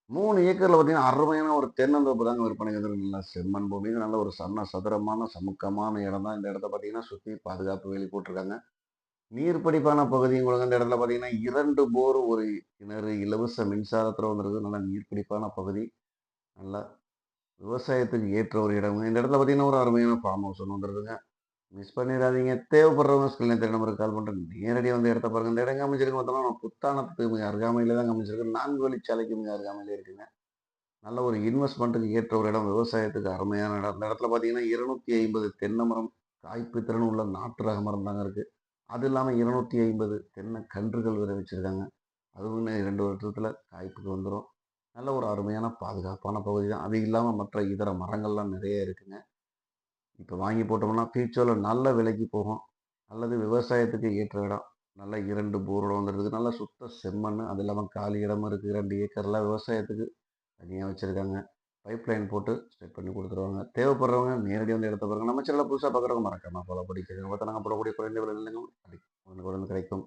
3 ஏக்கர்ல பார்த்தீங்கன்னா, அருமையான ஒரு தென்னந்தோப்பு தாங்க விற்பனைக்கு வந்திருக்கு. நல்லா செம்மண் பூமி, நல்ல ஒரு சதுரமான, சமுக்கமான இடம் தான். இந்த இடத்த பார்த்தீங்கன்னா, சுத்தி பாதுகாப்பு வேலி போட்டிருக்காங்க. நீர் பிடிப்பான பகுதியும் கூடங்க. இந்த இடத்துல பார்த்தீங்கன்னா, 2 போர், 1 கிணறு, இலவச மின்சாரத்துல வந்துருக்கு. நல்லா நீர் பிடிப்பான பகுதி. நல்லா விவசாயத்துக்கு ஏற்ற ஒரு இடம்ங்க. இந்த இடத்துல பார்த்தீங்கன்னா, ஒரு அருமையான ஃபார்ம் ஹவுஸ் ஒண்ணு வந்துருக்குங்க. மிஸ் பண்ணிறாதீங்க. தேவைப்படுறவங்க ஸ்கிரீன்ல தெரிய நம்பருக்கு கால் பண்ணிட்டு நேரடியா வந்து இடத்த பாருங்க. இந்த இடம் எங்க அமைஞ்சிருக்கு பார்த்தோம்னா, புத்தானத்துக்கு மிக அருகாமையில தாங்க அமைஞ்சிருக்கு. 4 வழிச்சாலைக்கு மிக அருகாமையிலே இருக்குங்க. நல்ல ஒரு இன்வெஸ்ட்மென்ட்டுக்கு ஏற்ற ஒரு இடம். விவசாயத்துக்கு அருமையான இடம். இந்த இடத்துல பார்த்தீங்கன்னா, 250 தென்னை மரம், காய்ப்பு திறன் உள்ள நாட்டு ரக மரம் தாங்க இருக்கு. அது இல்லாம 250 தென்னை கன்றுகள் வேற வச்சிருக்காங்க. அதுவும் இன்னும் 2 வருஷத்துல காய்ப்புக்கு வந்துரும். நல்ல ஒரு அருமையான பாதுகாப்பான பகுதி தான். அது இல்லாம மற்ற இதர மரங்கள்லாம் நெறைய இருக்குங்க. இப்ப வாங்கி போட்டோம்னா, ஃபியூச்சர்ல நல்ல விலைக்கு போகும். அல்லது விவசாயத்துக்கு ஏற்ற இடம். நல்ல 2 போரோட வந்துருக்கு. நல்ல சுத்த செம்மண்ணு. அது இல்லாம காலி இடமும் இருக்கு. 2 ஏக்கர்ல விவசாயத்துக்கு தனியா வச்சிருக்காங்க. பைப் லைன் போட்டு செட் பண்ணி குடுத்துருவாங்க. தேவைப்படுறவங்க நேரடியா வந்து இடத்த பாருங்க. நம்ம சேனல புதுசா பார்க்குறவங்க மறக்காம ஃபாலோ பண்ணிக்கங்க. அப்ப தான் நாங்க போடக்கூடிய குறைந்த விலை நிலங்கள் உடனுக்குடன் கிடைக்கும்.